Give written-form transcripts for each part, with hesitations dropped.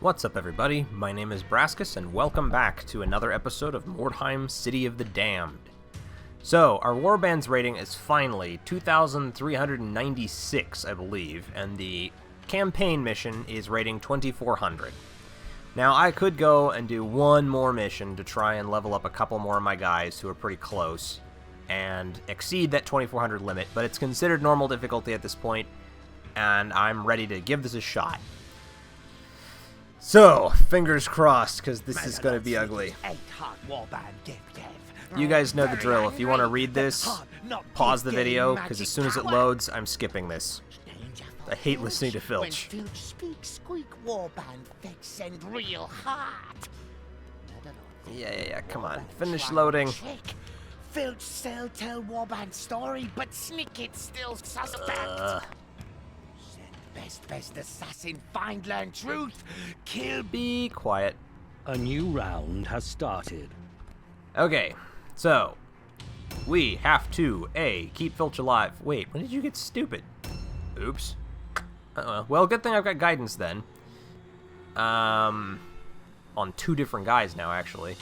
What's up, everybody? My name is Braskus, and welcome back to another episode of Mordheim, City of the Damned. So, our warband's rating is finally 2,396, I believe, and the campaign mission is rating 2,400. Now, I could go and do one more mission to try and level up a couple more of my guys who are pretty close and exceed that 2,400 limit, but it's considered normal difficulty at this point, and I'm ready to give this a shot. So, fingers crossed, because this is going to be ugly. You guys know the drill. If you want to read this, pause the video, because as soon as it loads, I'm skipping this. I hate listening to Filch. Yeah, come on. Finish loading. Filch still tell Warband story, but Snikkit still suspect. Best assassin, find, learn truth, kill. Be quiet. A new round has started. Okay, so we have to keep Filch alive. Wait, when did you get stupid? Oops. Well, good thing I've got guidance then. On two different guys now, actually.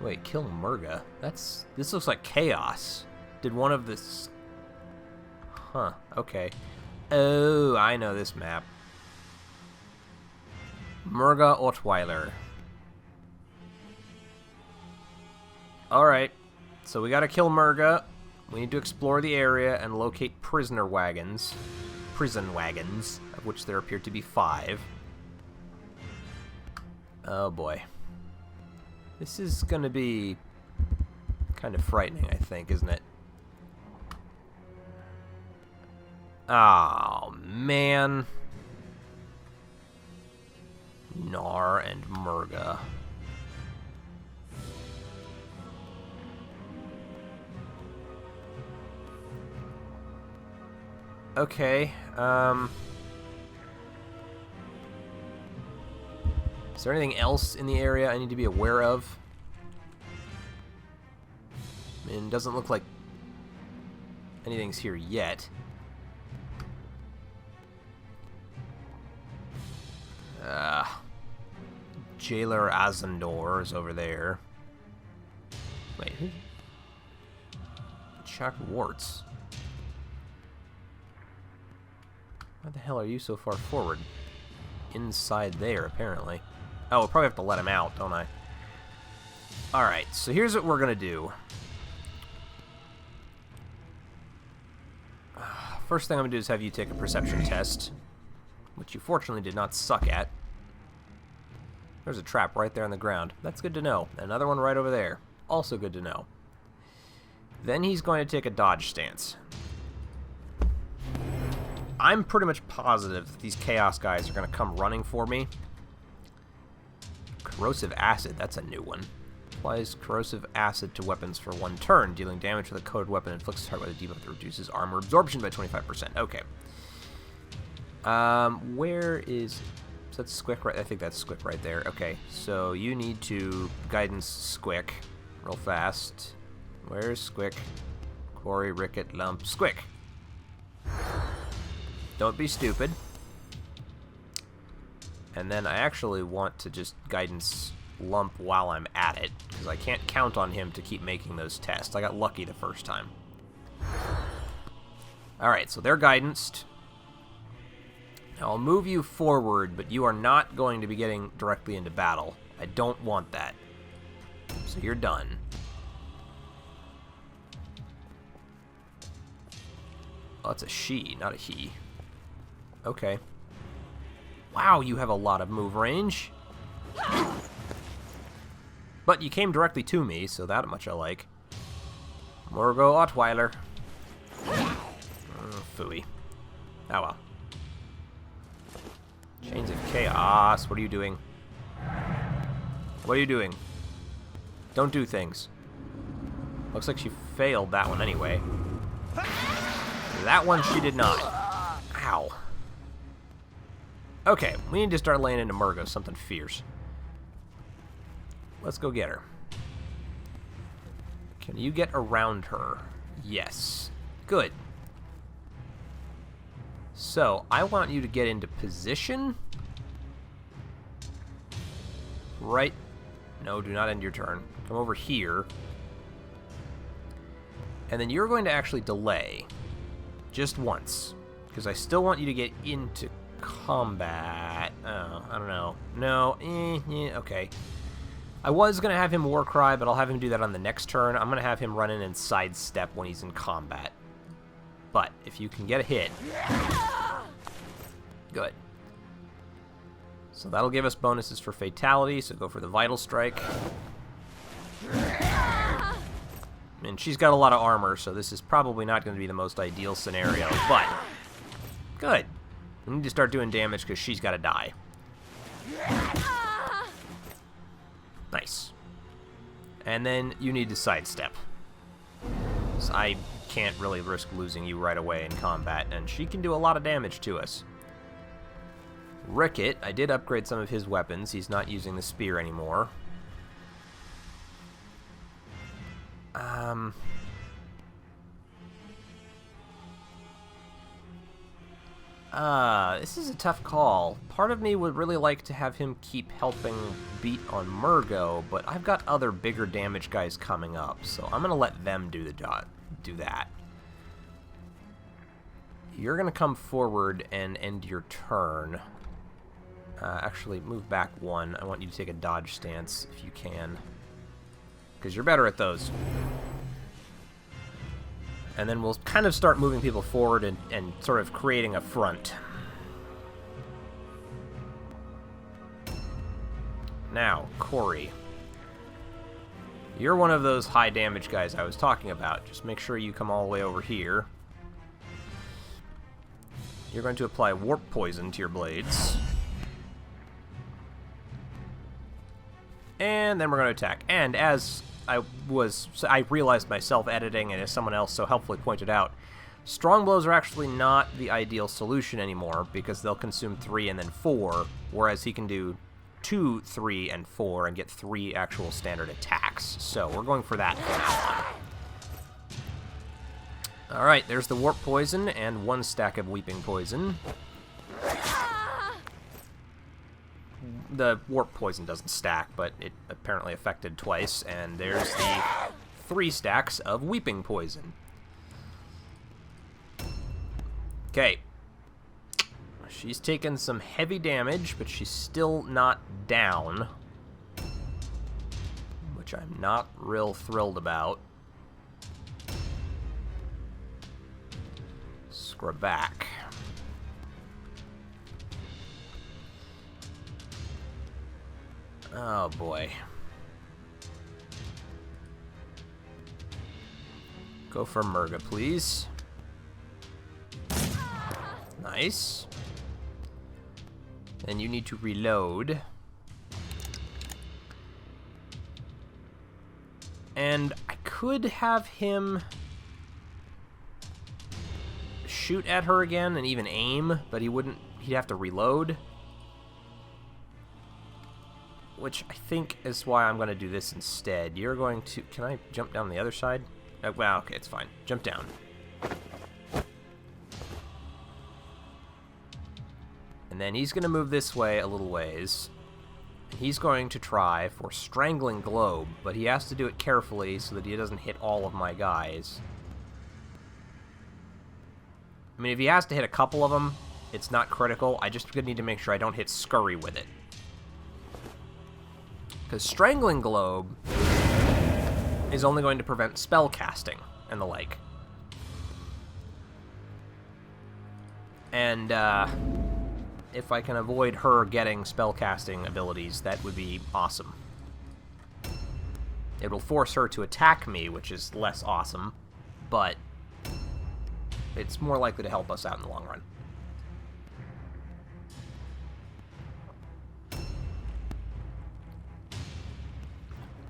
Wait, kill Murga. This looks like chaos. Did one of this? Huh. Okay. Oh, I know this map. Murga Ottweiler. Alright, so we gotta kill Murga. We need to explore the area and locate prisoner wagons. Prison wagons, of which there appear to be 5. Oh boy. This is gonna be kind of frightening, I think, isn't it? Oh, man. Gnar and Murga. Okay, is there anything else in the area I need to be aware of? I mean, it doesn't look like anything's here yet. Jailer Azandor is over there. Wait, who? Chuck Warts. Why the hell are you so far forward? Inside there, apparently. Oh, we'll probably have to let him out, don't I? Alright, so here's what we're gonna do. First thing I'm gonna do is have you take a perception test, which you fortunately did not suck at. There's a trap right there on the ground. That's good to know. Another one right over there. Also good to know. Then he's going to take a dodge stance. I'm pretty much positive that these Chaos guys are going to come running for me. Corrosive Acid, that's a new one. Applies Corrosive Acid to weapons for 1 turn, dealing damage with a coded weapon, inflicts target with a debuff that reduces armor absorption by 25%. Okay. Where is... So that's Squick right... I think that's Squick right there. Okay, so you need to guidance Squick real fast. Where's Squick? Quarry, Ricket, Lump, Squick. Don't be stupid. And then I actually want to just guidance Lump while I'm at it, because I can't count on him to keep making those tests. I got lucky the first time. Alright, so they're guidanced. I'll move you forward, but you are not going to be getting directly into battle. I don't want that. So you're done. Oh, it's a she, not a he. Okay. Wow, you have a lot of move range. But you came directly to me, so that much I like. Murga Ottweiler. Phooey. Oh well. Chains of Chaos. What are you doing? What are you doing? Don't do things. Looks like she failed that one anyway. That one she did not. Ow. Okay, we need to start laying into Murga, something fierce. Let's go get her. Can you get around her? Yes. Good. So, I want you to get into position right... No, do not end your turn. Come over here. And then you're going to actually delay. Just once. Because I still want you to get into combat. Oh, I don't know. No, okay. I was going to have him Warcry, but I'll have him do that on the next turn. I'm going to have him run in and sidestep when he's in combat. But if you can get a hit... Good. So that'll give us bonuses for Fatality, so go for the Vital Strike. And she's got a lot of armor, so this is probably not going to be the most ideal scenario, but... Good. We need to start doing damage because she's got to die. Nice. And then you need to sidestep. So I can't really risk losing you right away in combat, and she can do a lot of damage to us. Snikkit, I did upgrade some of his weapons. He's not using the spear anymore. This is a tough call. Part of me would really like to have him keep helping beat on Murgo, but I've got other bigger damage guys coming up, so I'm going to let them do that. You're going to come forward and end your turn. Actually, move back one. I want you to take a dodge stance if you can, because you're better at those. And then we'll kind of start moving people forward and sort of creating a front. Now, Corey. You're one of those high damage guys I was talking about. Just make sure you come all the way over here. You're going to apply Warp Poison to your blades. And then we're going to attack. And as I realized myself editing, and as someone else so helpfully pointed out, strong blows are actually not the ideal solution anymore, because they'll consume 3 and then 4, whereas he can do 2, 3, and 4 and get 3 actual standard attacks. So we're going for that from now on. Alright, there's the Warp Poison and 1 stack of Weeping Poison. The Warp Poison doesn't stack, but it apparently affected twice, and there's the 3 stacks of Weeping Poison. Okay. She's taken some heavy damage, but she's still not down, which I'm not real thrilled about. Scrub back. Oh boy. Go for Murga, please. Nice. Then you need to reload. And I could have him shoot at her again and even aim, but he'd have to reload. Which I think is why I'm going to do this instead. You're going to... Can I jump down the other side? Well, okay, it's fine. Jump down. And then he's going to move this way a little ways. He's going to try for Strangling Globe, but he has to do it carefully so that he doesn't hit all of my guys. I mean, if he has to hit a couple of them, it's not critical. I just need to make sure I don't hit Scurry with it. Because Strangling Globe is only going to prevent spell casting and the like. And if I can avoid her getting spell casting abilities, that would be awesome. It will force her to attack me, which is less awesome, but it's more likely to help us out in the long run.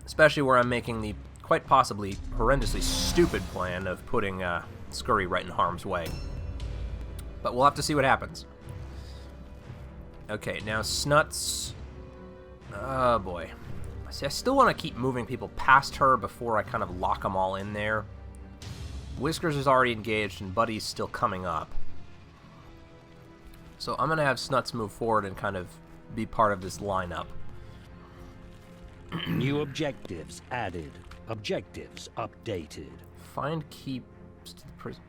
Especially where I'm making the quite possibly horrendously stupid plan of putting Scurry right in harm's way. But we'll have to see what happens. Okay, now Snuts. Oh boy. See, I still want to keep moving people past her before I kind of lock them all in there. Whiskers is already engaged and Buddy's still coming up. So I'm going to have Snuts move forward and kind of be part of this lineup. New objectives added. Objectives updated. Find keys to the prison.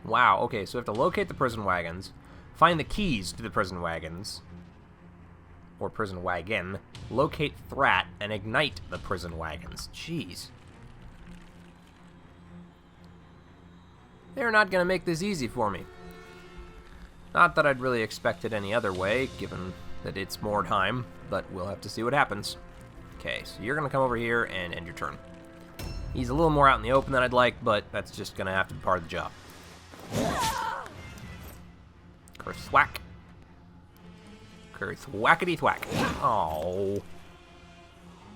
Wow, okay, so we have to locate the prison wagons, find the keys to the prison wagons, or prison wagon, locate Thrak, and ignite the prison wagons. Jeez. They're not going to make this easy for me. Not that I'd really expect it any other way, given that it's Mordheim, but we'll have to see what happens. Okay, so you're going to come over here and end your turn. He's a little more out in the open than I'd like, but that's just going to have to be part of the job. Kerthwack. Kerthwackety thwack. Oh,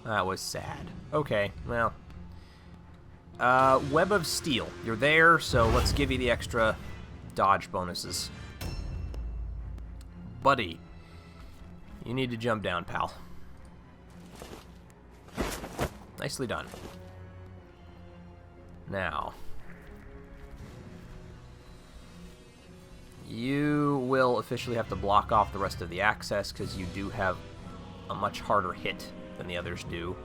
that was sad. Okay, well. Web of Steel. You're there, so let's give you the extra dodge bonuses. Buddy, you need to jump down, pal. Nicely done. Now, you will officially have to block off the rest of the access because you do have a much harder hit than the others do.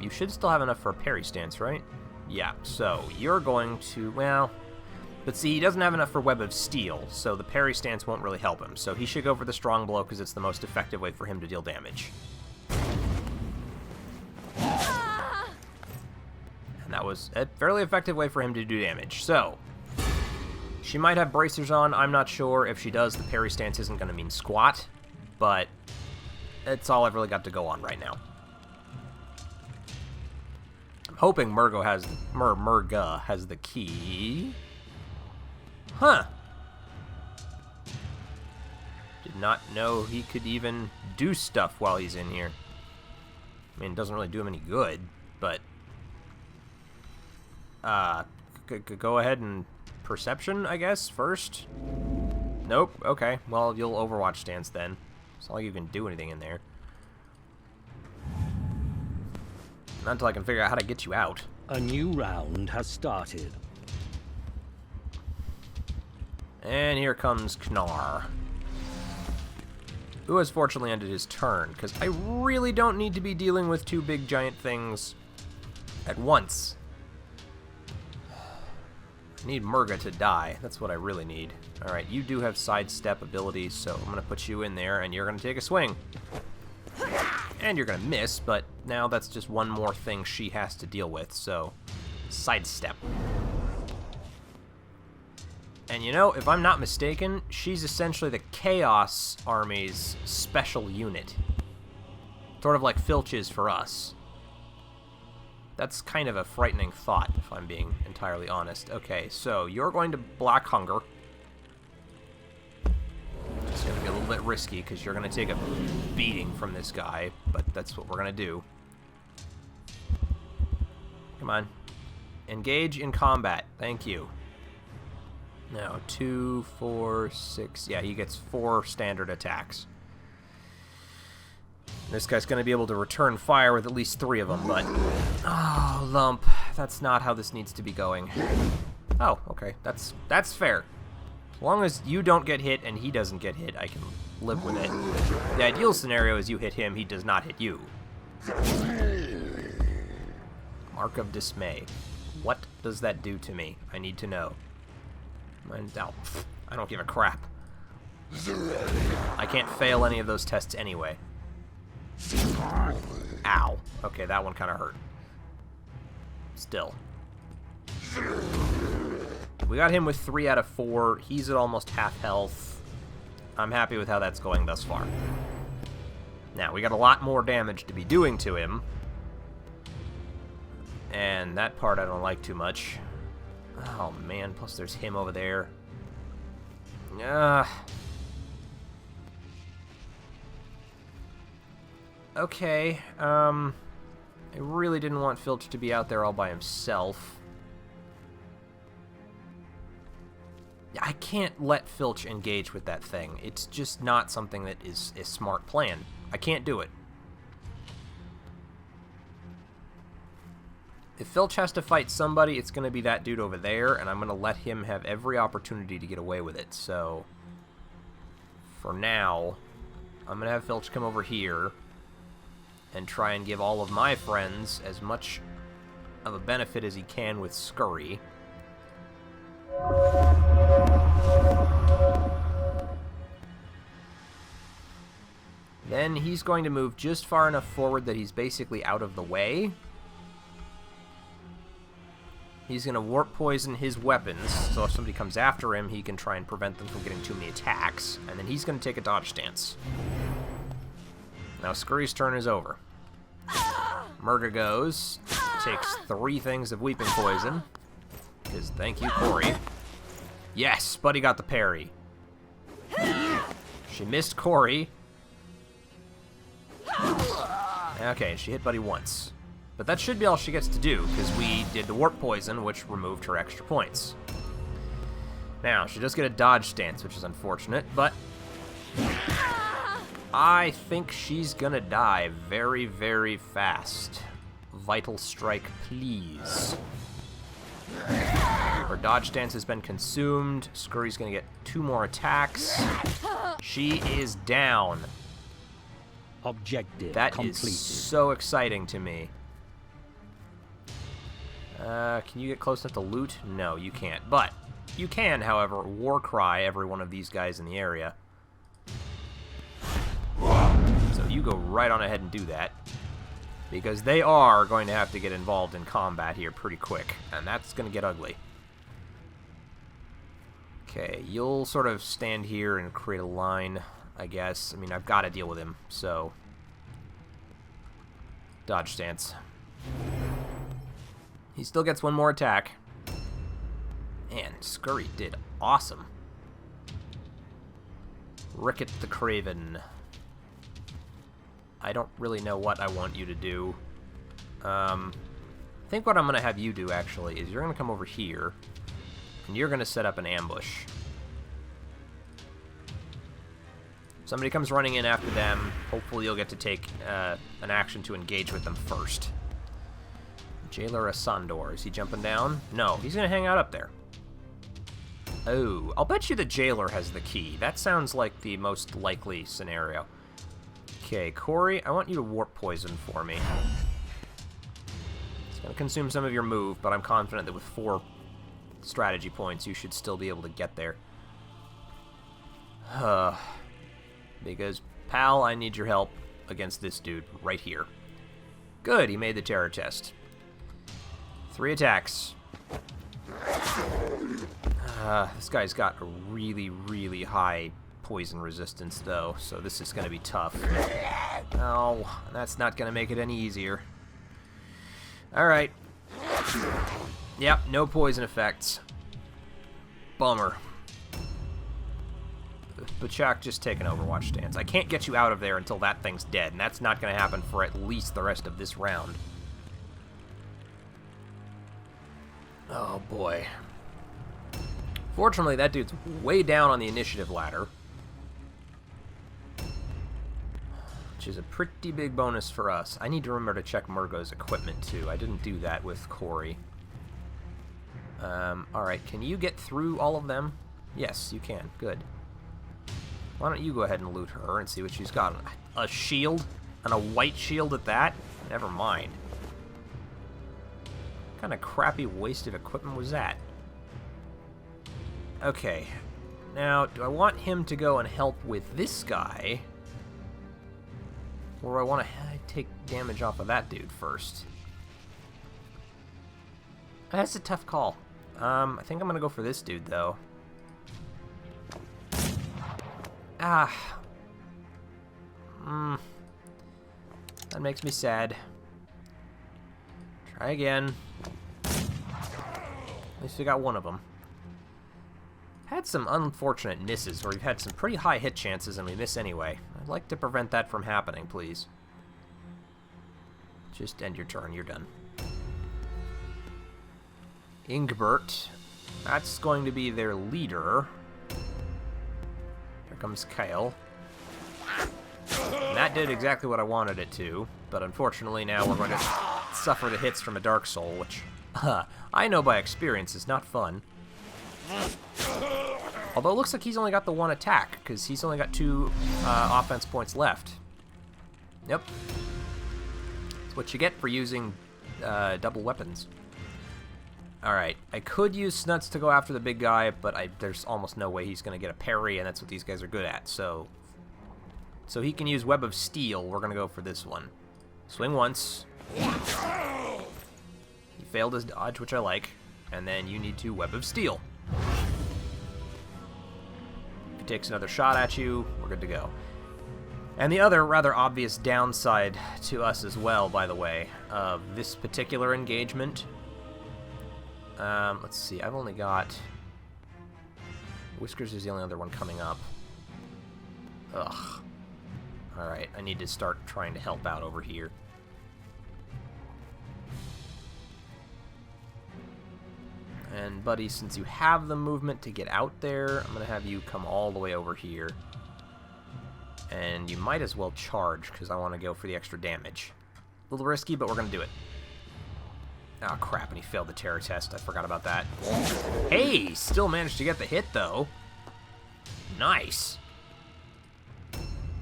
You should still have enough for a parry stance, right? Yeah, so you're going to, well, but see, he doesn't have enough for Web of Steel, so the parry stance won't really help him. So he should go for the strong blow because it's the most effective way for him to deal damage. And that was a fairly effective way for him to do damage. So, she might have bracers on. I'm not sure. If she does, the parry stance isn't going to mean squat, but it's all I've really got to go on right now. I'm hoping Murga has the key. Huh. Did not know he could even do stuff while he's in here. I mean, it doesn't really do him any good, but go ahead and perception, I guess, first. Nope. Okay. Well, you'll Overwatch stance then. It's not like you can do anything in there. Not until I can figure out how to get you out. A new round has started. And here comes Knar, who has fortunately ended his turn, because I really don't need to be dealing with two big giant things at once. I need Murga to die. That's what I really need. Alright, you do have sidestep abilities, so I'm going to put you in there, and you're going to take a swing. And you're going to miss, but now that's just one more thing she has to deal with, so sidestep. And you know, if I'm not mistaken, she's essentially the Chaos Army's special unit. Sort of like Filch is for us. That's kind of a frightening thought, if I'm being entirely honest. Okay, so you're going to Black Hunger. It's going to be a little bit risky, because you're going to take a beating from this guy, but that's what we're going to do. Come on. Engage in combat. Thank you. Now, 2, 4, 6... Yeah, he gets 4 standard attacks. This guy's going to be able to return fire with at least 3 of them, but... Oh, lump. That's not how this needs to be going. Oh, okay. That's fair. As long as you don't get hit and he doesn't get hit, I can live with it. The ideal scenario is you hit him, he does not hit you. Mark of Dismay. What does that do to me? I need to know. I don't give a crap. I can't fail any of those tests anyway. Ow. Okay, that one kind of hurt. Still. We got him with 3 out of 4. He's at almost half health. I'm happy with how that's going thus far. Now, we got a lot more damage to be doing to him. And that part I don't like too much. Oh, man. Plus, there's him over there. Okay. I really didn't want Filch to be out there all by himself. I can't let Filch engage with that thing. It's just not something that is a smart plan. I can't do it. If Filch has to fight somebody, it's going to be that dude over there, and I'm going to let him have every opportunity to get away with it. So, for now, I'm going to have Filch come over here. and try and give all of my friends as much of a benefit as he can with Scurry. Then he's going to move just far enough forward that he's basically out of the way. He's going to warp poison his weapons, so if somebody comes after him, he can try and prevent them from getting too many attacks. And then he's going to take a dodge stance. Now Scurry's turn is over. Murder goes, takes 3 things of weeping poison. Because thank you, Corey. Yes, Buddy got the parry. She missed Corey. Okay, she hit Buddy once. But that should be all she gets to do, because we did the warp poison, which removed her extra points. Now, she does get a dodge stance, which is unfortunate, but I think she's gonna die very, very fast. Vital strike, please. Her dodge stance has been consumed. Scurry's gonna get 2 more attacks. She is down. Objective That completed. is so exciting to me. Can you get close enough to loot? No, you can't. But you can, however, war cry every one of these guys in the area. So you go right on ahead and do that. Because they are going to have to get involved in combat here pretty quick. And that's going to get ugly. Okay, you'll sort of stand here and create a line, I guess. I mean, I've got to deal with him, so... Dodge stance. He still gets 1 more attack. Man, Scurry did awesome. Ricket the Craven. I don't really know what I want you to do. I think what I'm going to have you do, actually, is you're going to come over here, and you're going to set up an ambush. Somebody comes running in after them. Hopefully you'll get to take an action to engage with them first. Jailer Asandor. Is he jumping down? No, he's going to hang out up there. Oh, I'll bet you the Jailer has the key. That sounds like the most likely scenario. Okay, Corey, I want you to warp poison for me. It's going to consume some of your move, but I'm confident that with 4 strategy points, you should still be able to get there. Because, pal, I need your help against this dude right here. Good, he made the terror test. 3 attacks. This guy's got a really, really high poison resistance, though, so this is going to be tough. Oh, that's not going to make it any easier. Alright. Yep, no poison effects. Bummer. Bachak, just take an Overwatch stance. I can't get you out of there until that thing's dead, and that's not going to happen for at least the rest of this round. Oh, boy. Fortunately, that dude's way down on the initiative ladder. Which is a pretty big bonus for us. I need to remember to check Murgo's equipment, too. I didn't do that with Corey. Alright, can you get through all of them? Yes, you can. Good. Why don't you go ahead and loot her and see what she's got. A shield? And a white shield at that? Never mind. What kind of crappy waste of equipment was that? Okay. Now, do I want him to go and help with this guy? Or do I want to take damage off of that dude first? That's a tough call. I think I'm going to go for this dude, though. That makes me sad. Try again. At least we got one of them. Had some unfortunate misses where we've had some pretty high hit chances and we miss anyway. I'd like to prevent that from happening, please. Just end your turn, you're done. Ingbert. That's going to be their leader. Here comes Kyle. And that did exactly what I wanted it to, but unfortunately now we're going to suffer the hits from a Dark Soul, which I know by experience is not fun. Although it looks like he's only got the 1 attack, because he's only got 2 offense points left. Yep. It's what you get for using double weapons. Alright, I could use Snuts to go after the big guy, but there's almost no way he's going to get a parry, and that's what these guys are good at. So he can use Web of Steel. We're going to go for this one. Swing once. He failed his dodge, which I like. And then you need to Web of Steel. If he takes another shot at you, we're good to go. And the other rather obvious downside to us as well, by the way, of this particular engagement... let's see, I've only got... Whiskers is the only other one coming up. Ugh. Alright, I need to start trying to help out over here. And, buddy, since you have the movement to get out there, I'm going to have you come all the way over here. And you might as well charge, because I want to go for the extra damage. A little risky, but we're going to do it. Oh, crap, and he failed the terror test. I forgot about that. Hey, still managed to get the hit, though. Nice.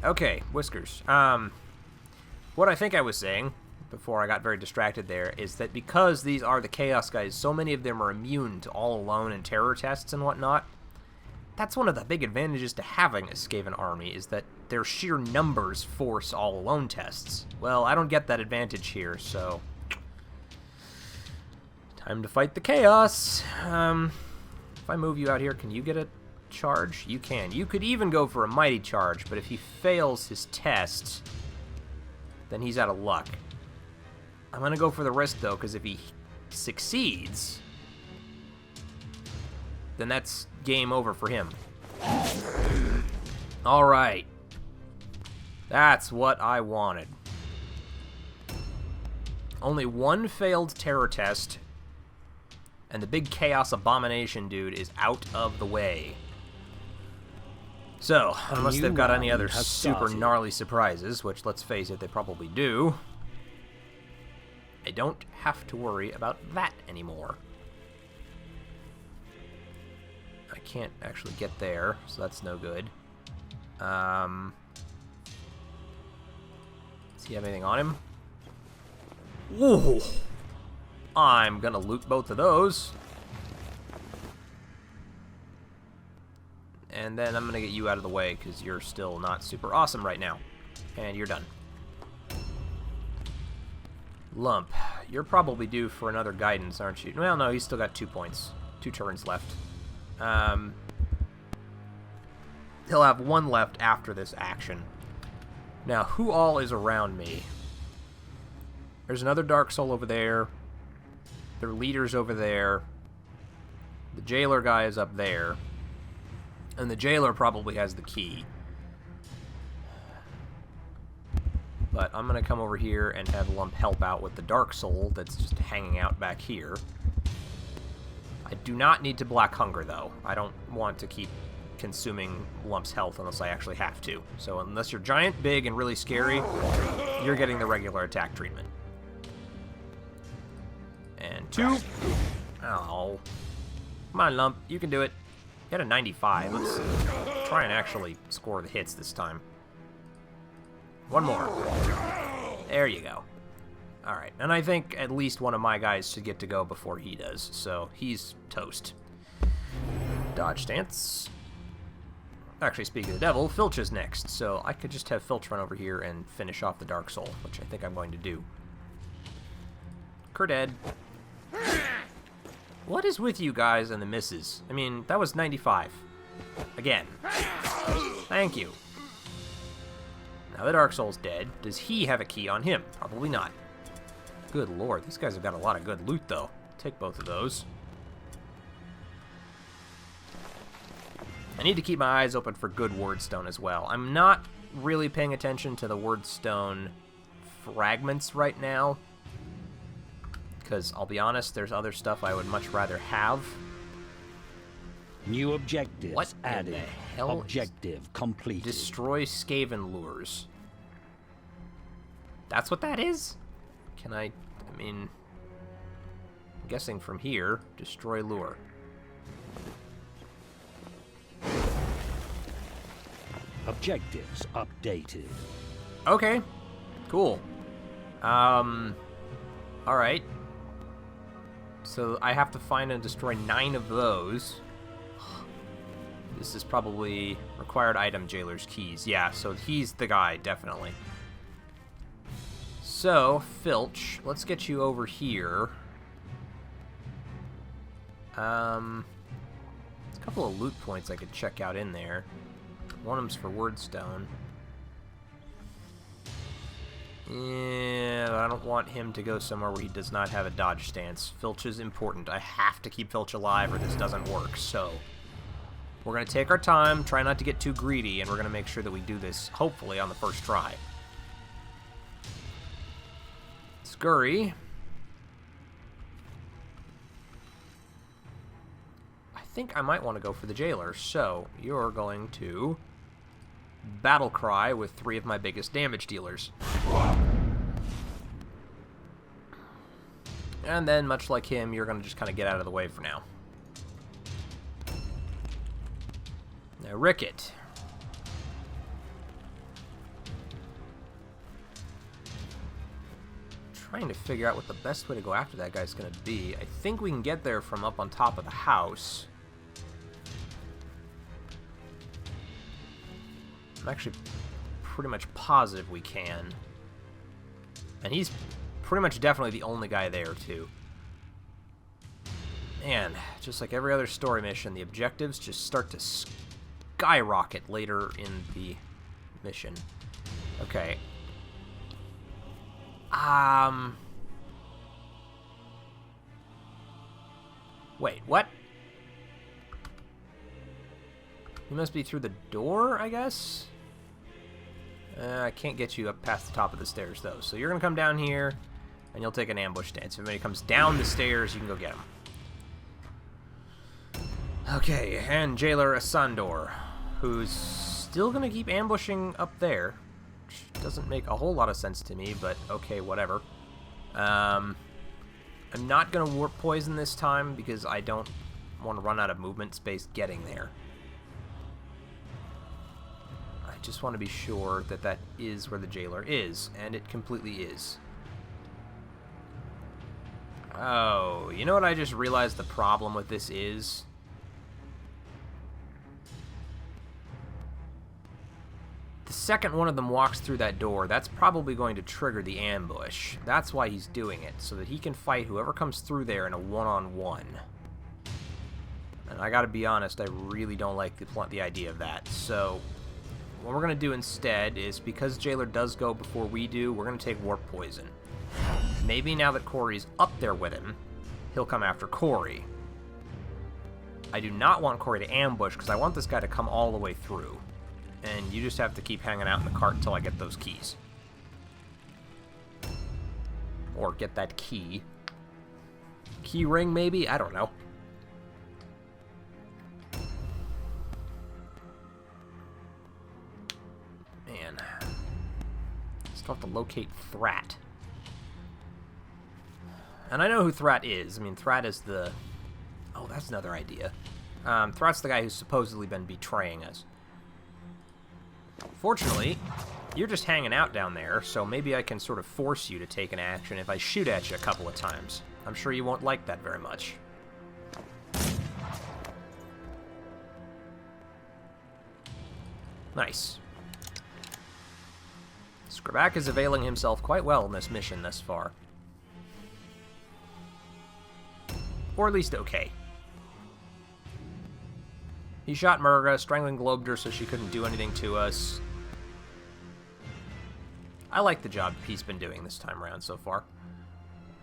Okay, Whiskers. What I think I was saying, before I got very distracted there, is that because these are the Chaos guys, so many of them are immune to all alone and terror tests and whatnot. That's one of the big advantages to having a Skaven army, is that their sheer numbers force all alone tests. Well, I don't get that advantage here, so... Time to fight the Chaos. If I move you out here, can you get a charge? You can. You could even go for a mighty charge, but if he fails his test, then he's out of luck. I'm going to go for the risk, though, because if he succeeds, then that's game over for him. Alright. That's what I wanted. Only one failed terror test, and the big Chaos Abomination dude is out of the way. So, unless they've got any other super gnarly surprises, which, let's face it, they probably do, I don't have to worry about that anymore. I can't actually get there, so that's no good. Does he have anything on him? Ooh! I'm gonna loot both of those. And then I'm gonna get you out of the way, because you're still not super awesome right now. And you're done. Lump, you're probably due for another guidance, aren't you? Well, no, he's still got 2 points. 2 turns left. He'll have 1 left after this action. Now, who all is around me? There's another Dark Soul over there. Their leader's over there. The Jailer guy is up there. And the Jailer probably has the key. But I'm going to come over here and have Lump help out with the Dark Soul that's just hanging out back here. I do not need to Black Hunger, though. I don't want to keep consuming Lump's health unless I actually have to. So unless you're giant, big, and really scary, you're getting the regular attack treatment. And 2. Oh. Come on, Lump. You can do it. You had a 95. Let's try and actually score the hits this time. 1 more. There you go. Alright, and I think at least one of my guys should get to go before he does, so he's toast. Dodge stance. Actually, speaking of the devil, Filch is next, so I could just have Filch run over here and finish off the Dark Soul, which I think I'm going to do. Dead. What is with you guys and the misses? I mean, that was 95. Again. Thank you. Now the Dark Soul's dead. Does he have a key on him? Probably not. Good lord, these guys have got a lot of good loot, though. Take both of those. I need to keep my eyes open for good Wordstone as well. I'm not really paying attention to the Wordstone fragments right now, because I'll be honest, there's other stuff I would much rather have. New objectives what added. In the hell Objective completed. Destroy Skaven lures. That's what that is? Can I mean, I'm guessing from here, destroy lure. Objectives updated. Okay, cool. Alright. So I have to find and destroy 9 of those. This is probably required item jailer's keys. Yeah, so he's the guy, definitely. So, Filch, let's get you over here. There's a couple of loot points I could check out in there. One of them's for Wordstone. Yeah, but I don't want him to go somewhere where he does not have a dodge stance. Filch is important. I have to keep Filch alive or this doesn't work, so... We're going to take our time, try not to get too greedy, and we're going to make sure that we do this, hopefully, on the first try. Scurry. I think I might want to go for the jailer, so you're going to battle cry with 3 of my biggest damage dealers. And then, much like him, you're going to just kind of get out of the way for now. Now, Ricket. Trying to figure out what the best way to go after that guy's going to be. I think we can get there from up on top of the house. I'm actually pretty much positive we can. And he's pretty much definitely the only guy there, too. Man, just like every other story mission, the objectives just start to skyrocket later in the mission. Okay. Wait, what? You must be through the door, I guess? I can't get you up past the top of the stairs, though. So you're going to come down here, and you'll take an ambush stance. If anybody comes down the stairs, you can go get him. Okay, and Jailer Asandor, who's still going to keep ambushing up there. Which doesn't make a whole lot of sense to me, but okay, whatever. I'm not going to warp poison this time because I don't want to run out of movement space getting there. I just want to be sure that that is where the jailer is, and it completely is. Oh, you know what I just realized the problem with this is? The second one of them walks through that door, that's probably going to trigger the ambush. That's why he's doing it, so that he can fight whoever comes through there in a one-on-one. And I gotta be honest, I really don't like the idea of that. So, what we're gonna do instead is, because Jailer does go before we do, we're gonna take Warp Poison. Maybe now that Corey's up there with him, he'll come after Corey. I do not want Corey to ambush, because I want this guy to come all the way through. And you just have to keep hanging out in the cart until I get those keys. Or get that key. Key ring, maybe? I don't know. Man. Still have to locate Thrak. And I know who Thrak is. I mean, Thrak is the... Oh, that's another idea. Thrak's the guy who's supposedly been betraying us. Fortunately, you're just hanging out down there, so maybe I can sort of force you to take an action if I shoot at you a couple of times. I'm sure you won't like that very much. Nice. Skrbak is availing himself quite well in this mission thus far. Or at least okay. He shot Murga, strangling globed her so she couldn't do anything to us. I like the job he's been doing this time around so far.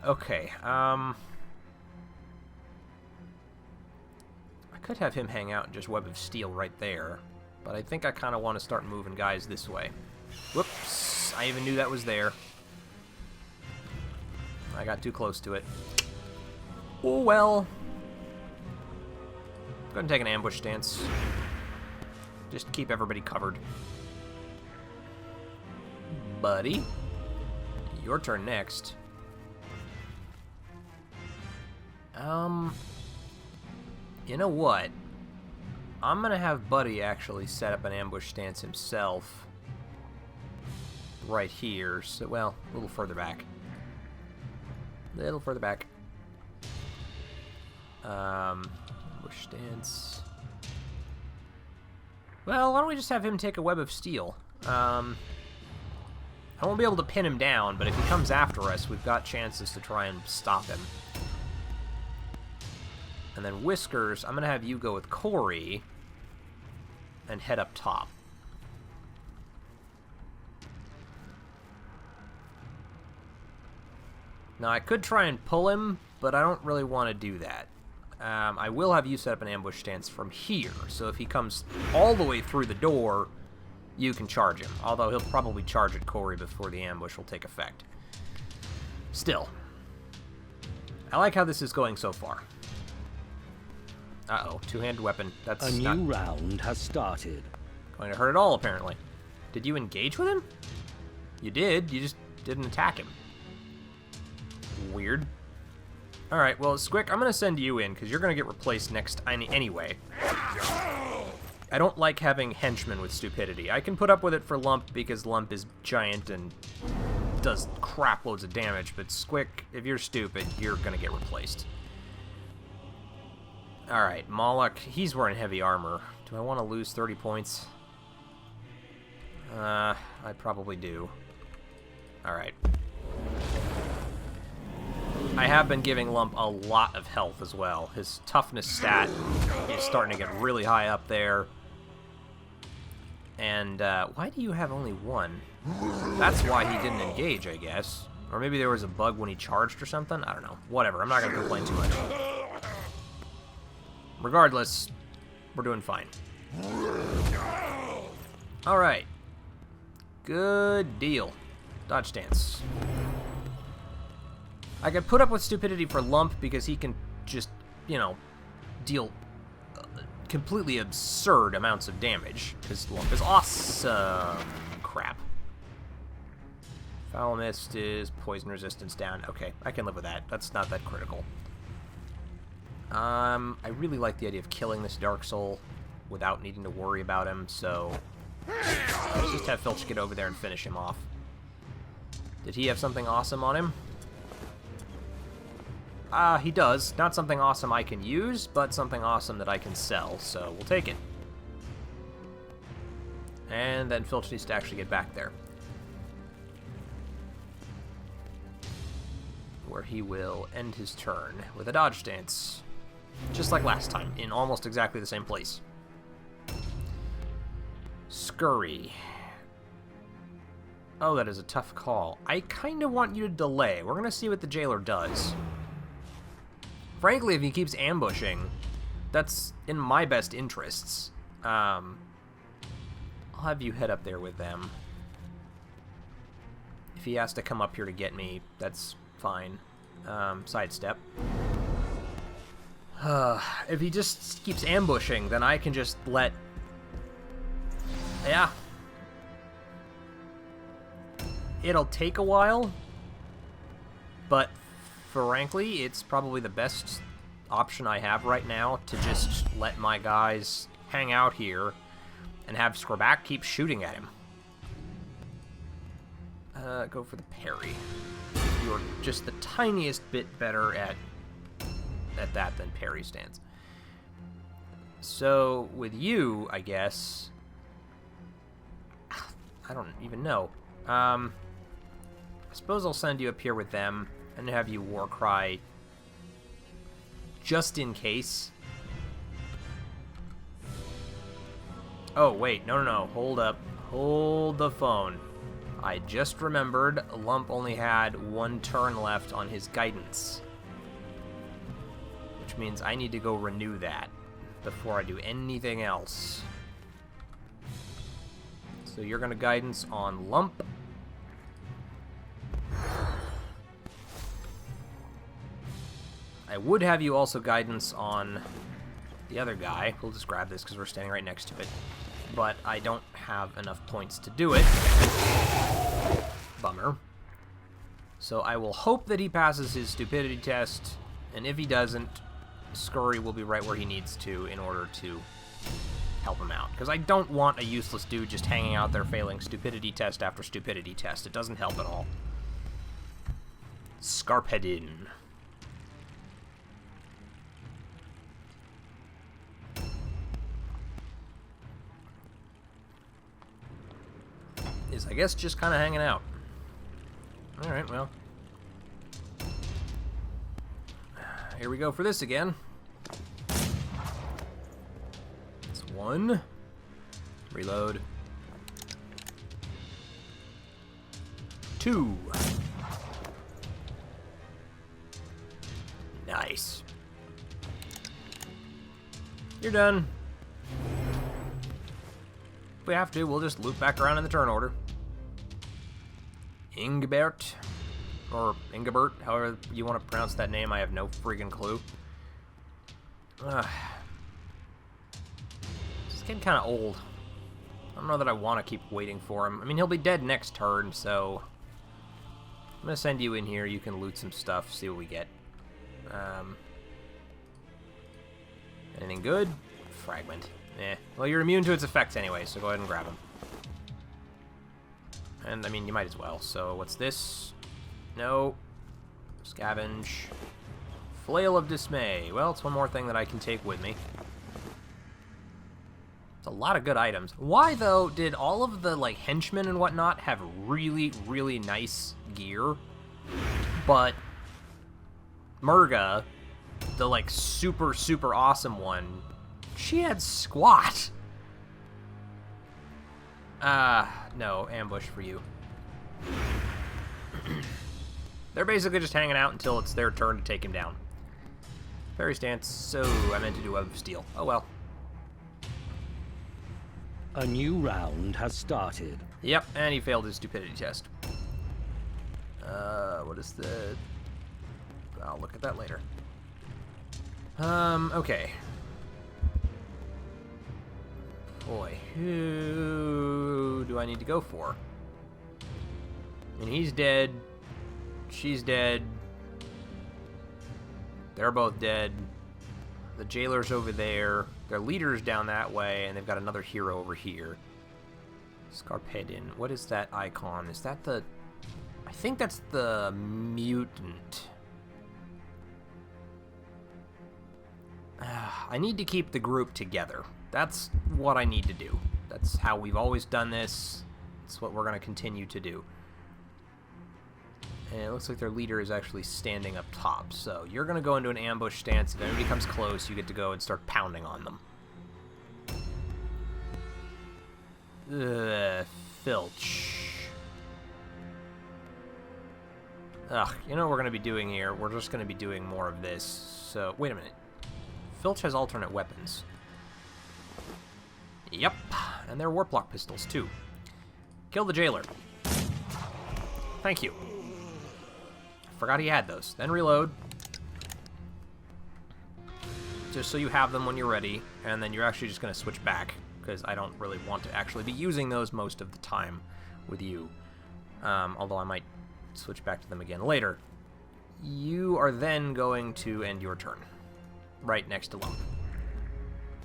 Okay, I could have him hang out and just Web of Steel right there, but I think I kind of want to start moving guys this way. Whoops, I even knew that was there. I got too close to it. Oh well. Go ahead and take an ambush stance. Just to keep everybody covered. Buddy. Your turn next. You know what? I'm gonna have Buddy actually set up an ambush stance himself. right here. So, well, a little further back. A little further back. Bush stance. Well, why don't we just have him take a web of steel? I won't be able to pin him down, but if he comes after us, we've got chances to try and stop him. And then Whiskers, I'm going to have you go with Corey and head up top. Now, I could try and pull him, but I don't really want to do that. I will have you set up an ambush stance from here, so if he comes all the way through the door, you can charge him. Although he'll probably charge at Corey before the ambush will take effect. Still, I like how this is going so far. Uh-oh, two-handed weapon. That's A not new round has started. going to hurt at all, apparently. Did you engage with him? You did, you just didn't attack him. Weird. Alright, well, Squick, I'm going to send you in, because you're going to get replaced next anyway. I don't like having henchmen with stupidity. I can put up with it for Lump, because Lump is giant and does crap loads of damage, but Squick, if you're stupid, you're going to get replaced. Alright, Moloch, he's wearing heavy armor. Do I want to lose 30 points? I probably do. Alright. I have been giving Lump a lot of health as well. His toughness stat is starting to get really high up there. And, why do you have only one? That's why he didn't engage, I guess. Or maybe there was a bug when he charged or something? I don't know. Whatever, I'm not going to complain too much. Regardless, we're doing fine. Alright. Good deal. Dodge stance. I could put up with stupidity for Lump because he can just, you know, deal completely absurd amounts of damage. Because Lump is awesome. Crap. Foul Mist is poison resistance down. Okay, I can live with that. That's not that critical. I really like the idea of killing this Dark Soul without needing to worry about him, so let's just have Filch get over there and finish him off. Did he have something awesome on him? He does. Not something awesome I can use, but something awesome that I can sell, so we'll take it. And then Filch needs to actually get back there, where he will end his turn with a dodge stance. Just like last time, in almost exactly the same place. Scurry. Oh, that is a tough call. I kind of want you to delay. We're going to see what the jailer does. Frankly, if he keeps ambushing, that's in my best interests. I'll have you head up there with them. If he has to come up here to get me, that's fine. Sidestep. If he just keeps ambushing, then I can just let... Yeah. It'll take a while, but frankly, it's probably the best option I have right now to just let my guys hang out here and have Skrabak keep shooting at him. Go for the parry. You're just the tiniest bit better at that than parry stance. So, with you, I guess... I don't even know. I suppose I'll send you up here with them and have you war cry just in case. Oh, wait. No. Hold up. Hold the phone. I just remembered Lump only had one turn left on his guidance, which means I need to go renew that before I do anything else. So you're going to guidance on Lump. I would have you also guidance on the other guy. We'll just grab this because we're standing right next to it. But I don't have enough points to do it. Bummer. So I will hope that he passes his stupidity test, and if he doesn't, Scurry will be right where he needs to in order to help him out. Because I don't want a useless dude just hanging out there failing stupidity test after stupidity test. It doesn't help at all. Scarpedin. Is, I guess, just kind of hanging out. Alright, well. Here we go for this again. It's 1. Reload. 2. Nice. You're done. If we have to, we'll just loop back around in the turn order. Ingebert, or Ingebert, however you want to pronounce that name, I have no freaking clue. This is getting kind of old. I don't know that I want to keep waiting for him. I mean, he'll be dead next turn, so I'm going to send you in here. You can loot some stuff, see what we get. Anything good? Fragment. Eh. Well, you're immune to its effects anyway, so go ahead and grab him. And, I mean, you might as well. So, what's this? No. Scavenge. Flail of Dismay. Well, it's one more thing that I can take with me. It's a lot of good items. Why, though, did all of the, like, henchmen and whatnot have really, really nice gear? But Murga, the, like, super, super awesome one, she had squat. No, ambush for you. They're basically just hanging out until it's their turn to take him down. Fairy stance, so I meant to do Web of Steel. Oh well. A new round has started. Yep, and he failed his stupidity test. What is the... I'll look at that later. Okay. Boy, who do I need to go for? I mean, he's dead. She's dead. They're both dead. The jailer's over there. Their leader's down that way, and they've got another hero over here. Scarpedin. What is that icon? Is that the... I think that's the mutant. I need to keep the group together. That's what I need to do. That's how we've always done this. It's what we're going to continue to do. And it looks like their leader is actually standing up top. So you're going to go into an ambush stance. If anybody comes close, you get to go and start pounding on them. Filch. Ugh, you know what we're going to be doing here? We're just going to be doing more of this. So, wait a minute. Filch has alternate weapons. Yep, and they're warplock pistols, too. Kill the jailer. Thank you. Forgot he had those. Then reload. Just so you have them when you're ready, and then you're actually just going to switch back, because I don't really want to actually be using those most of the time with you. Although I might switch back to them again later. You are then going to end your turn. Right next to Lump.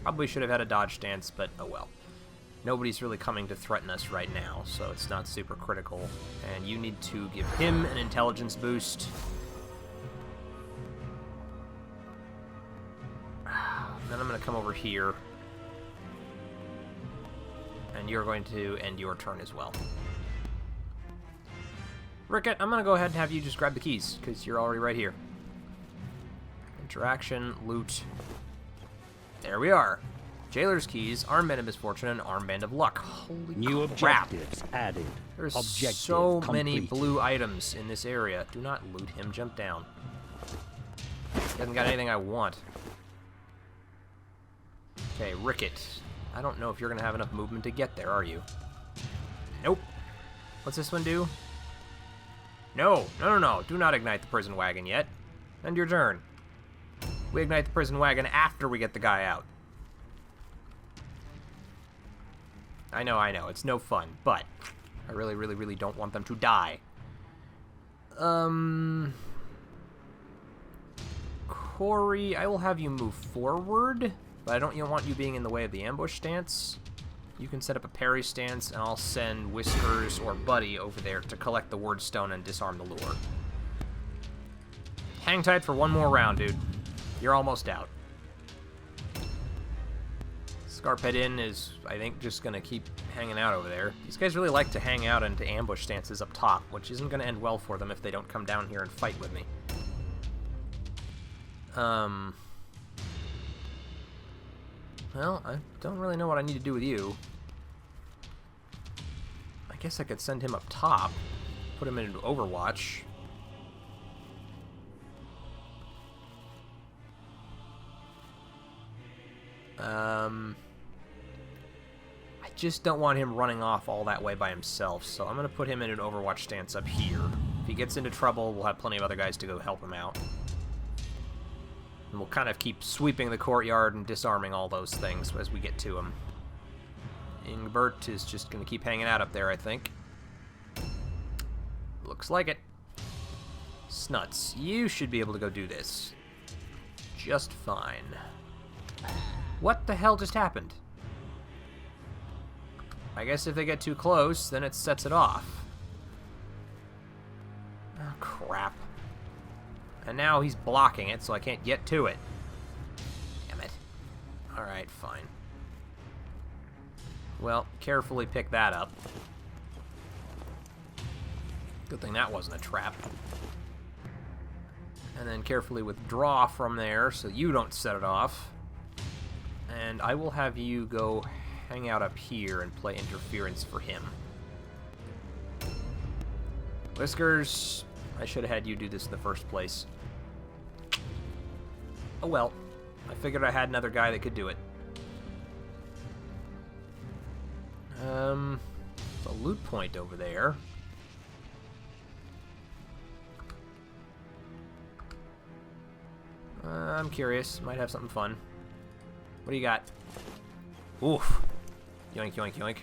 Probably should have had a dodge stance, but oh well. Nobody's really coming to threaten us right now, so it's not super critical. And you need to give him an intelligence boost. Then I'm going to come over here. And you're going to end your turn as well. Ricket, I'm going to go ahead and have you just grab the keys, because you're already right here. Interaction, loot. There we are. Jailer's keys, armband of misfortune, and armband of luck. Holy New crap. objectives added. There's Objective so complete. many blue items in this area. Do not loot him. Jump down. He hasn't got anything I want. Okay, Ricket. I don't know if you're going to have enough movement to get there, are you? Nope. What's this one do? No. No. Do not ignite the prison wagon yet. End your turn. We ignite the prison wagon after we get the guy out. I know. It's no fun, but I really, really, really don't want them to die. Corey, I will have you move forward. But I don't want you being in the way of the ambush stance. You can set up a parry stance, and I'll send Whiskers or Buddy over there to collect the word stone and disarm the lure. Hang tight for one more round, dude. You're almost out. Scarphead Inn is, I think, just going to keep hanging out over there. These guys really like to hang out into ambush stances up top, which isn't going to end well for them if they don't come down here and fight with me. Well, I don't really know what I need to do with you. I guess I could send him up top, put him into Overwatch. I just don't want him running off all that way by himself, so I'm going to put him in an Overwatch stance up here. If he gets into trouble, we'll have plenty of other guys to go help him out. And we'll kind of keep sweeping the courtyard and disarming all those things as we get to him. Ingbert is just going to keep hanging out up there, I think. Looks like it. Snuts, you should be able to go do this. Just fine. What the hell just happened? I guess if they get too close, then it sets it off. Oh, crap. And now he's blocking it, so I can't get to it. Damn it. Alright, fine. Well, carefully pick that up. Good thing that wasn't a trap. And then carefully withdraw from there so you don't set it off. And I will have you go hang out up here and play interference for him. Whiskers, I should have had you do this in the first place. Oh well, I figured I had another guy that could do it. A loot point over there. I'm curious, might have something fun. What do you got? Oof. Yoink, yoink, yoink.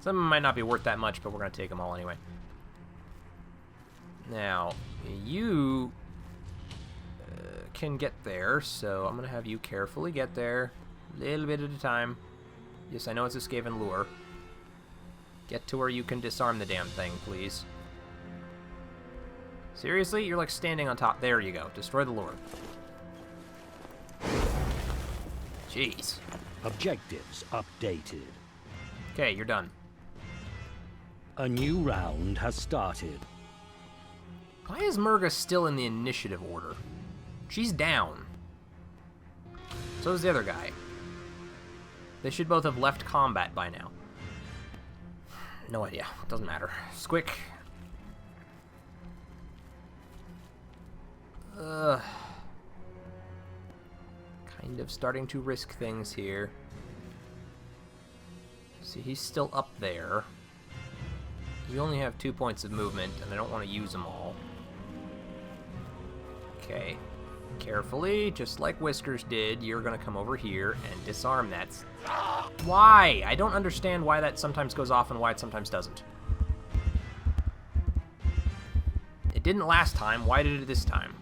Some of them might not be worth that much, but we're going to take them all anyway. Now, you can get there, so I'm going to have you carefully get there. A little bit at a time. Yes, I know it's a Skaven lure. Get to where you can disarm the damn thing, please. Seriously? You're like standing on top. There you go. Destroy the lure. Jeez. Objectives updated. Okay, you're done. A new round has started. Why is Murga still in the initiative order? She's down. So is the other guy. They should both have left combat by now. No idea. Doesn't matter. Squick. Kind of starting to risk things here. See, he's still up there. You only have 2 points of movement, and I don't want to use them all. Okay. Carefully, just like Whiskers did, you're going to come over here and disarm that. Why? I don't understand why that sometimes goes off and why it sometimes doesn't. It didn't last time. Why did it this time?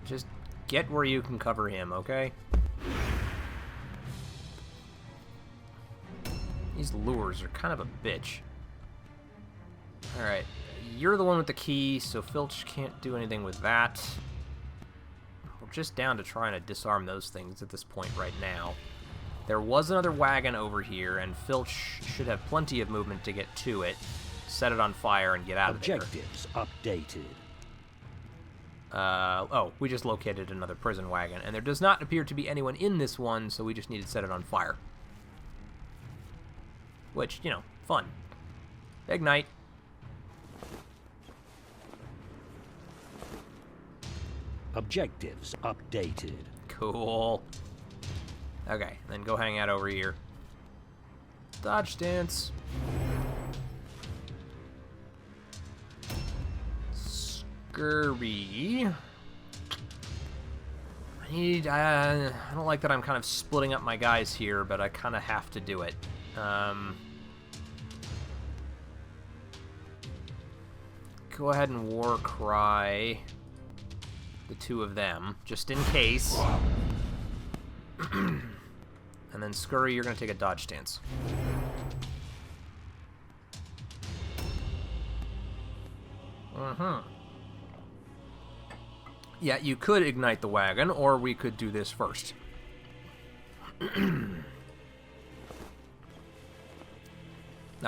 Just get where you can cover him, okay? These lures are kind of a bitch. Alright, you're the one with the key, so Filch can't do anything with that. We're just down to trying to disarm those things at this point right now. There was another wagon over here, and Filch should have plenty of movement to get to it, set it on fire, and get out of there. Objectives updated. Oh, we just located another prison wagon, and there does not appear to be anyone in this one, so we just need to set it on fire. Which, you know, fun. Ignite. Objectives updated. Cool. Okay, then go hang out over here. Dodge stance. Scurry. I don't like that I'm kind of splitting up my guys here, but I kind of have to do it. go ahead and war cry the two of them, just in case. And then Scurry, you're going to take a dodge stance. Yeah, you could ignite the wagon, or we could do this first. Now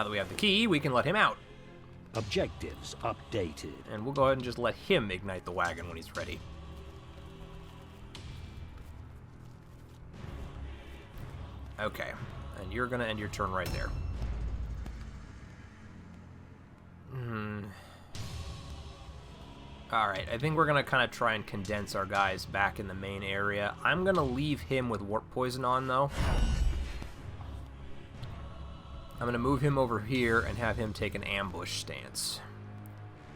that we have the key, we can let him out. Objectives updated. And we'll go ahead and just let him ignite the wagon when he's ready. Okay, and you're going to end your turn right there. Alright, I think we're going to kind of try and condense our guys back in the main area. I'm going to leave him with Warp Poison on, though. I'm going to move him over here and have him take an ambush stance.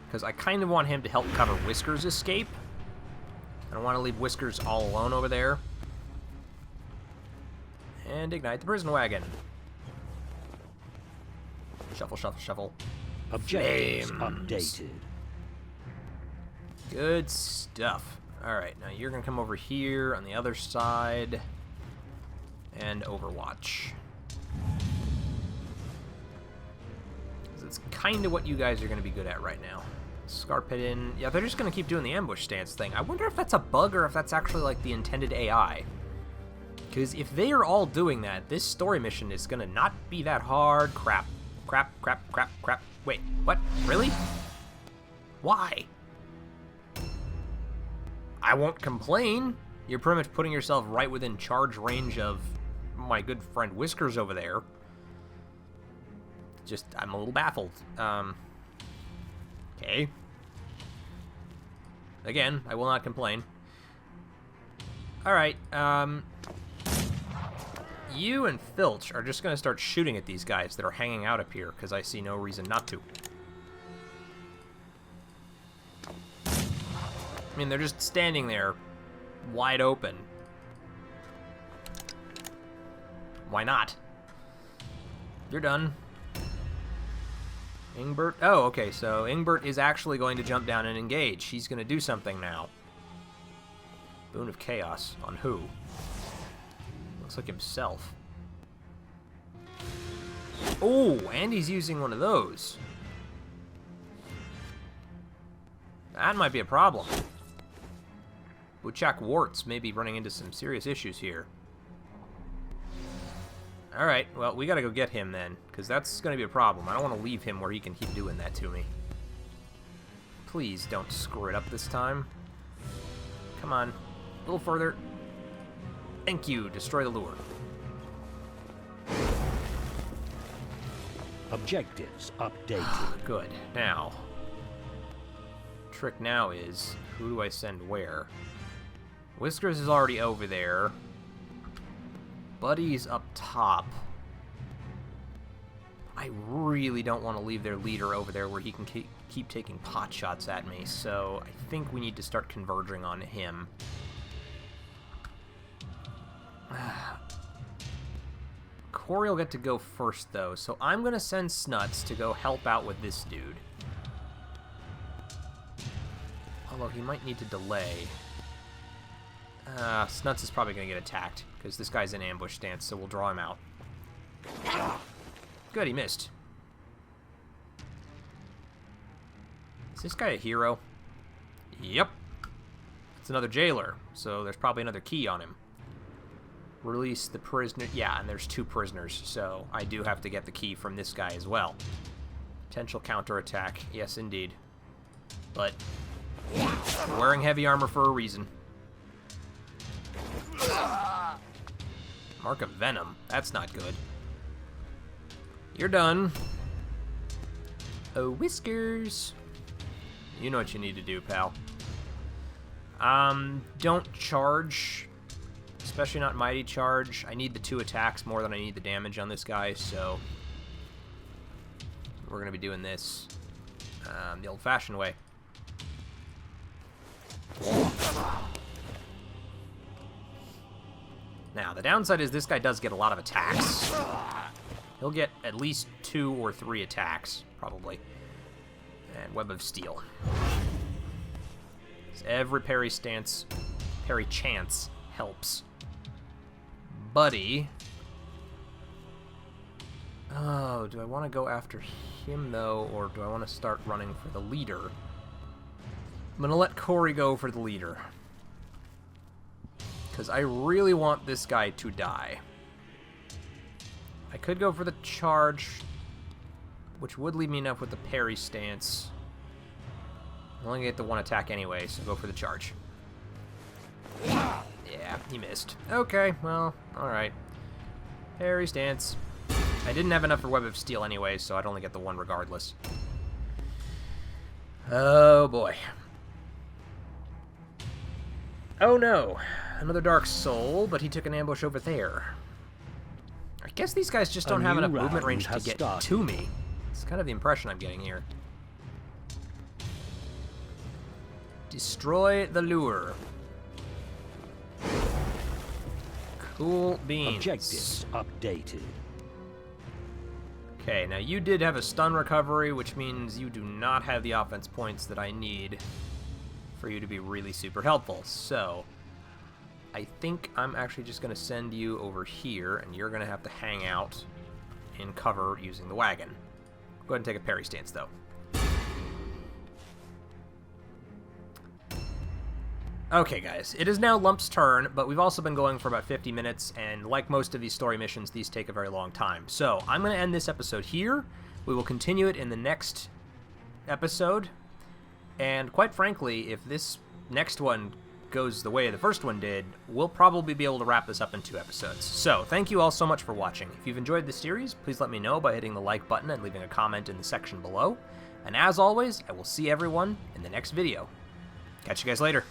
Because I kind of want him to help cover Whisker's escape. I don't want to leave Whiskers all alone over there. And ignite the prison wagon. Shuffle, shuffle, shuffle. Objectives Flames. updated. Good stuff. Alright, now you're going to come over here on the other side. And Overwatch. It's kind of what you guys are going to be good at right now. Scarpidin. Yeah, they're just going to keep doing the ambush stance thing. I wonder if that's a bug or if that's actually like the intended AI. Because if they are all doing that, this story mission is going to not be that hard. Crap. Crap, crap, crap, crap. Wait, what? Really? Why? I won't complain. You're pretty much putting yourself right within charge range of my good friend Whiskers over there. Just, I'm a little baffled. Okay. Again, I will not complain. Alright, you and Filch are just going to start shooting at these guys that are hanging out up here, because I see no reason not to. I mean, they're just standing there, wide open. Why not? You're done. Ingbert? Oh, okay, so Ingbert is actually going to jump down and engage. He's going to do something now. Boon of Chaos. On who? Looks like himself. Oh, and he's using one of those. That might be a problem. Wuchak Warts may be running into some serious issues here. Alright, well, we gotta go get him then, because that's gonna be a problem. I don't want to leave him where he can keep doing that to me. Please don't screw it up this time. Come on. A little further. Thank you. Destroy the lure. Objectives updated. Good. Now, trick now is, who do I send where? Whiskers is already over there. Buddy's up top. I really don't want to leave their leader over there where he can keep taking pot shots at me, so I think we need to start converging on him. Corey will get to go first, though, so I'm going to send Snuts to go help out with this dude. Although he might need to delay. Snuts is probably going to get attacked, because this guy's in ambush stance, so we'll draw him out. Good, he missed. Is this guy a hero? Yep. It's another jailer, so there's probably another key on him. Release the prisoner. Yeah, and there's 2 prisoners, so I do have to get the key from this guy as well. Potential counterattack. Yes, indeed. But I'm wearing heavy armor for a reason. Mark of Venom. That's not good. You're done. Oh, Whiskers. You know what you need to do, pal. Don't charge. Especially not Mighty Charge. I need the 2 attacks more than I need the damage on this guy, so we're going to be doing this the old-fashioned way. Now, the downside is this guy does get a lot of attacks. He'll get at least 2 or 3 attacks, probably. And Web of Steel. Every parry chance helps. Buddy. Oh, do I want to go after him, though, or do I want to start running for the leader? I'm going to let Corey go for the leader. Because I really want this guy to die. I could go for the charge, which would leave me enough with the parry stance. I'm only going to get the one attack anyway, so go for the charge. Yeah, he missed. Okay, well, alright. Parry stance. I didn't have enough for Web of Steel anyway, so I'd only get the one regardless. Oh, boy. Oh, no. Another Dark Soul, but he took an ambush over there. I guess these guys just don't have enough movement range to get to me. It's kind of the impression I'm getting here. Destroy the lure. Cool beans. Objectives updated. Okay, now you did have a stun recovery, which means you do not have the offense points that I need for you to be really super helpful. So, I think I'm actually just going to send you over here, and you're going to have to hang out in cover using the wagon. Go ahead and take a parry stance, though. Okay, guys, it is now Lump's turn, but we've also been going for about 50 minutes, and like most of these story missions, these take a very long time. So, I'm going to end this episode here. We will continue it in the next episode, and quite frankly, if this next one goes the way the first one did, we'll probably be able to wrap this up in 2 episodes. So, thank you all so much for watching. If you've enjoyed this series, please let me know by hitting the like button and leaving a comment in the section below. And as always, I will see everyone in the next video. Catch you guys later.